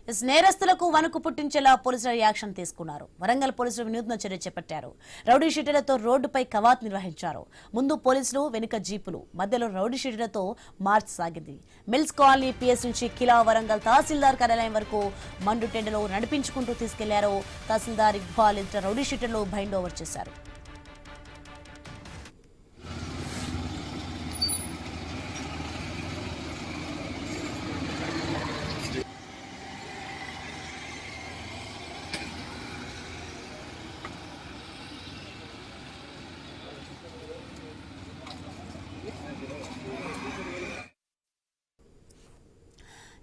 నేరస్తులకు వణుకు పుట్టించేలా పోలీసులు యాక్షన్ తీసుకున్నారు. వరంగల్ పోలీసులు వినూత్న చర్య చేపట్టారు. రౌడీ షీటర్లతో రోడ్డుపై కవాత్ నిర్వహించారు. ముందు పోలీసులు, వెనుక జీపులు, మధ్యలో రౌడీ షీటర్లతో మార్చ్ సాగింది. మిల్స్ కాలనీ పిఎస్ నుంచి కిలా వరంగల్ తహసీల్దార్ కార్యాలయం వరకు మండు టెండలో నడిపించుకుంటూ తీసుకెళ్లారు. తహసీల్దార్ ఇక్బాల్ ఇద్దరు రౌడీ షీటర్లు బైండ్ ఓవర్ చేశారు.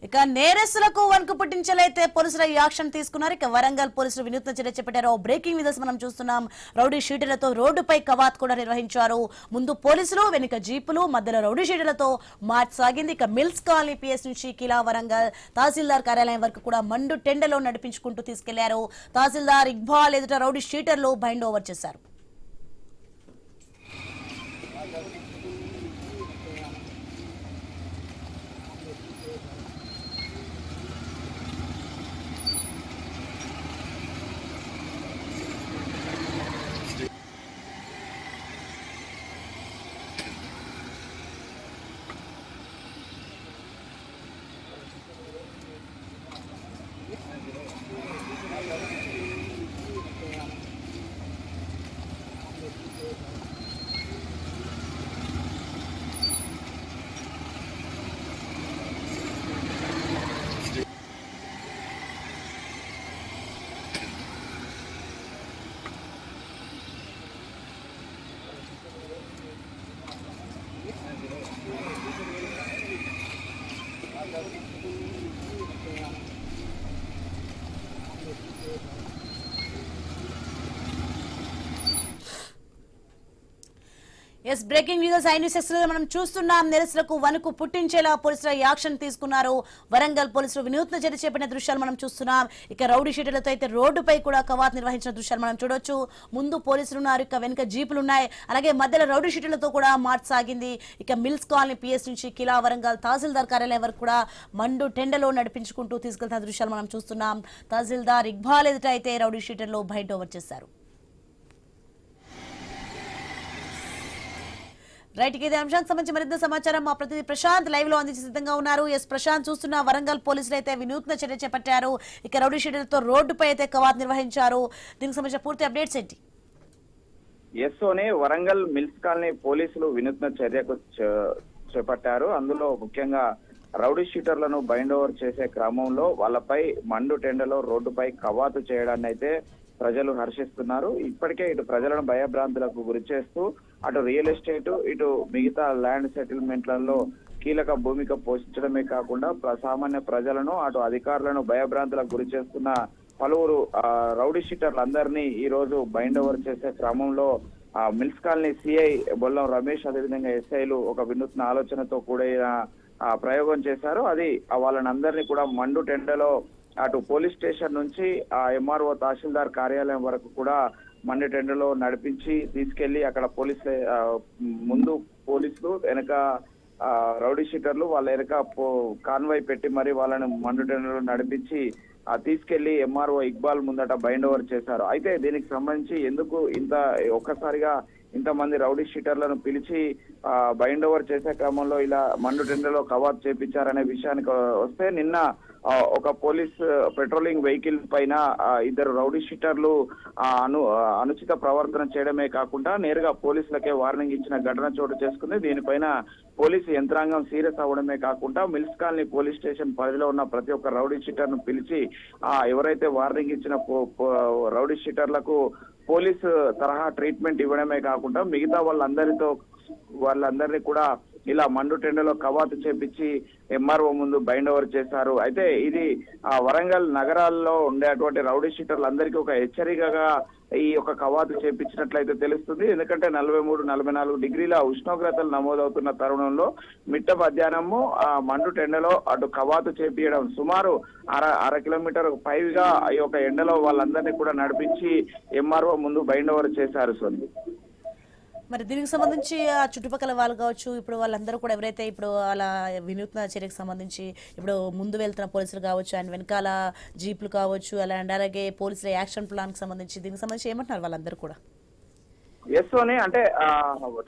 ఇక నేరస్తులకు వణుకు పుట్టించేలైతే పోలీసులు యాక్షన్ తీసుకున్నారు. ఇక వరంగల్ పోలీసులు వినూత్న చర్య చేపట్టారు. బ్రేకింగ్ న్యూస్ మనం చూస్తున్నాం. రౌడీ షీటర్లతో రోడ్డుపై కవాత్ కూడా నిర్వహించారు. ముందు పోలీసులు, వెనుక జీపులు, మధ్యలో రౌడీ షీటర్లతో మార్చ్ సాగింది. ఇక మిల్స్ కాలనీ పిఎస్ నుంచి కిలా వరంగల్ తహసీల్దార్ కార్యాలయం వరకు కూడా మండు టెండలో నడిపించుకుంటూ తీసుకెళ్లారు. తహసీల్దార్ ఇక్బాల్ ఎదుట రౌడీ షీటర్లు బైండ్ ఓవర్ చేశారు. బ్రేకింగ్ న్యూస్ మనం చూస్తున్నాం. నేరస్తులకు వణుకు పుట్టించేలా పోలీసులు యాక్షన్ తీసుకున్నారు. వరంగల్ పోలీసులు వినూత్న చర్య చేపట్టిన దృశ్యాలు మనం చూస్తున్నాం. ఇక రౌడీ షీటర్లతో అయితే రోడ్డుపై కూడా కవాత్ నిర్వహించిన దృశ్యాలు మనం చూడొచ్చు. ముందు పోలీసులు ఉన్నారు, ఇక వెనుక జీపులు ఉన్నాయి. అలాగే మధ్యలో రౌడీ షీటర్లతో కూడా మార్చ్ సాగింది. ఇక మిల్స్ కాలనీ పిఎస్ నుంచి కిలా వరంగల్ తహసీల్దార్ కార్యాలయం వరకు కూడా మండు టెండలో నడిపించుకుంటూ తీసుకెళ్తున్న దృశ్యాలు మనం చూస్తున్నాం. తహసీల్దార్ ఇక్బాల్ ఎదుట అయితే రౌడీ షీటర్లు బైండ్ ఓవర్ చేశారు. రైట్, ఇదే అంశానికి సంబంధించి మరింత సమాచారం మా ప్రతినిధి ప్రశాంత్ లైవ్ లో అందించి సిద్ధంగా ఉన్నారు. ప్రశాంత్, చూస్తున్న వరంగల్ పోలీసులు అయితే వినూత్న చర్య చేపట్టారు. ఇక రౌడీ షీటర్లతో రోడ్డుపై అయితే కవాత్ నిర్వహించారు. దీనికి సంబంధించిన పూర్తి అప్డేట్స్ ఏంటి? ఎస్ఓని వరంగల్ మిల్స్ కాలనీ పోలీసులు వినూత్న చర్యకు చేపట్టారు. అందులో ముఖ్యంగా రౌడీ షీటర్లను బైండ్ ఓవర్ చేసే క్రమంలో వాళ్ళపై మండు టెండలో రోడ్డుపై కవాతు చేయడాన్ని అయితే ప్రజలు హర్షిస్తున్నారు. ఇప్పటికే ఇటు ప్రజలను భయభ్రాంతులకు గురి చేస్తూ అటు రియల్ ఎస్టేట్, ఇటు మిగతా ల్యాండ్ సెటిల్మెంట్లలో కీలక భూమిక పోషించడమే కాకుండా సామాన్య ప్రజలను, అటు అధికారులను భయభ్రాంతులకు గురి చేస్తున్న పలువురు రౌడీ షీటర్లందరినీ ఈ రోజు బైండ్ ఓవర్ చేసే క్రమంలో Mills Colony CI Bollam Ramesh, అదేవిధంగా ఎస్ఐలు ఒక వినూత్న ఆలోచనతో కూడిన ప్రయోగం చేశారు. అది వాళ్ళనందరినీ కూడా మండు టెండలో అటు పోలీస్ స్టేషన్ నుంచి ఎంఆర్ఓ తహసీల్దార్ కార్యాలయం వరకు కూడా మండు టెండలో నడిపించి తీసుకెళ్లి అక్కడ ముందు పోలీసులు, వెనక రౌడీ షీటర్లు వాళ్ళ వెనక కాన్వాయ్ పెట్టి మరి వాళ్ళని మండు టెండలో నడిపించి తీసుకెళ్లి ఎంఆర్ఓ ఇక్బాల్ ముందట బైండ్ ఓవర్ చేశారు. అయితే దీనికి సంబంధించి ఎందుకు ఒక్కసారిగా ఇంతమంది రౌడీ షీటర్లను పిలిచి బైండ్ ఓవర్ చేసే క్రమంలో ఇలా మండు టెండలో కవాత్ చేపించారనే విషయానికి వస్తే, నిన్న ఒక పోలీస్ పెట్రోలింగ్ వెహికల్ పైన ఇద్దరు రౌడీ షీటర్లు అనుచిత ప్రవర్తన చేయడమే కాకుండా నేరుగా పోలీసులకే వార్నింగ్ ఇచ్చిన ఘటన చోటు చేసుకుంది. దీనిపైన పోలీసు యంత్రాంగం సీరియస్ అవ్వడమే కాకుండా మిల్స్ కాలనీ పోలీస్ స్టేషన్ పరిధిలో ఉన్న ప్రతి ఒక్క రౌడీ షీటర్ ను పిలిచి ఎవరైతే వార్నింగ్ ఇచ్చిన రౌడీ షీటర్లకు పోలీసు తరహా ట్రీట్మెంట్ ఇవ్వడమే కాకుండా మిగతా వాళ్ళందరినీ కూడా ఇలా మండు టెండలో కవాతు చేపించి ఎంఆర్ఓ ముందు బైండ్ ఓవర్ చేశారు. అయితే ఇది వరంగల్ నగరాల్లో ఉండేటువంటి రౌడీ షీటర్లందరికీ ఒక హెచ్చరికగా ఈ యొక్క కవాతు చేపించినట్లయితే తెలుస్తుంది. ఎందుకంటే 43-44 డిగ్రీల ఉష్ణోగ్రతలు నమోదవుతున్న తరుణంలో మిట్ట మధ్యాహ్నము మండు టెండలో అటు కవాతు చేపించడం, సుమారు అర కిలోమీటర్ పైగా ఈ యొక్క ఎండలో వాళ్ళందరినీ కూడా నడిపించి ఎంఆర్ఓ ముందు బైండ్ ఓవర్ చేశారు. సోని, మరి దీనికి సంబంధించి ఆ చుట్టుపక్కల వాళ్ళు కావచ్చు, ఇప్పుడు వాళ్ళందరూ కూడా ఎవరైతే ఇప్పుడు అలా వినూత్న చర్యకు సంబంధించి ఇప్పుడు ముందు వెళ్తున్న పోలీసులు కావచ్చు అండ్ వెనకాల జీప్లు కావచ్చు అలాగే పోలీసుల యాక్షన్ ప్లాన్ కి సంబంధించి దీనికి సంబంధించి ఏమంటున్నారు వాళ్ళందరూ కూడా? ఎస్ఓని అంటే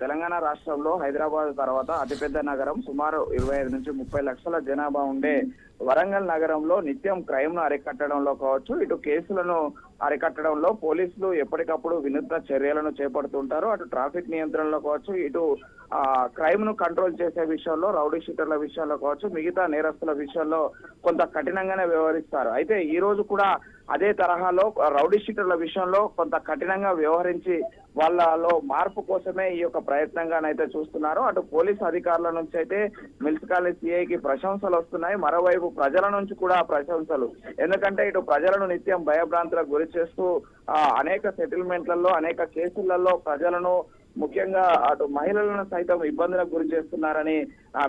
తెలంగాణ రాష్ట్రంలో హైదరాబాద్ తర్వాత అతిపెద్ద నగరం, సుమారు 25 నుంచి 30 లక్షల జనాభా ఉండే వరంగల్ నగరంలో నిత్యం క్రైమ్ ను అరికట్టడంలో కావచ్చు, ఇటు కేసులను అరికట్టడంలో పోలీసులు ఎప్పటికప్పుడు వినూత్న చర్యలను చేపడుతుంటారు. అటు ట్రాఫిక్ నియంత్రణలో కావచ్చు, ఇటు క్రైమ్ ను కంట్రోల్ చేసే విషయంలో, రౌడీ షీటర్ల విషయంలో కావచ్చు, మిగతా నేరస్తుల విషయంలో కొంత కఠినంగానే వ్యవహరిస్తారు. అయితే ఈ రోజు కూడా అదే తరహాలో రౌడీ షీటర్ల విషయంలో కొంత కఠినంగా వ్యవహరించి వాళ్ళలో మార్పు కోసమే ఈ యొక్క ప్రయత్నంగానైతే చూస్తున్నారు. అటు పోలీసు అధికారుల నుంచి అయితే మిల్స్ కాలనీ సిఐకి ప్రశంసలు వస్తున్నాయి, మరోవైపు ప్రజల నుంచి కూడా ప్రశంసలు. ఎందుకంటే ఇటు ప్రజలను నిత్యం భయభ్రాంతులకు గురి చేస్తూ అనేక సెటిల్మెంట్లలో, అనేక కేసులలో ప్రజలను, ముఖ్యంగా అటు మహిళలను సైతం ఇబ్బందులకు గురి చేస్తున్నారని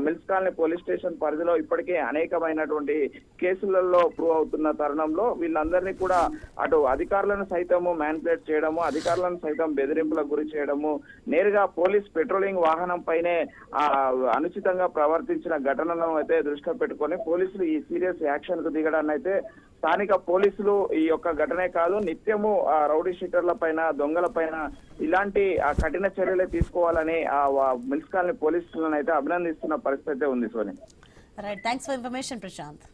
మిల్స్ కాలనీ పోలీస్ స్టేషన్ పరిధిలో ఇప్పటికే అనేకమైనటువంటి కేసులలో ప్రూవ్ అవుతున్న తరుణంలో వీళ్ళందరినీ కూడా అటు అధికారులను సైతము మ్యానిపులేట్ చేయడము, అధికారులను సైతం బెదిరింపులకు గురి చేయడము, నేరుగా పోలీస్ పెట్రోలింగ్ వాహనం పైనే అనుచితంగా ప్రవర్తించిన ఘటనలను అయితే దృష్టిలో పెట్టుకొని పోలీసులు ఈ సీరియస్ యాక్షన్ కు దిగడాన్ని అయితే స్థానిక పోలీసులు ఈ యొక్క ఘటనే కాదు నిత్యము రౌడీ షీటర్ల పైన, దొంగల పైన ఇలాంటి కఠిన చర్యలే తీసుకోవాలని మిల్స్ కాలనీ పోలీసులను అయితే అభినందిస్తున్న పరిస్థితి ఉంది. Soni, right, thanks for information Prashanth.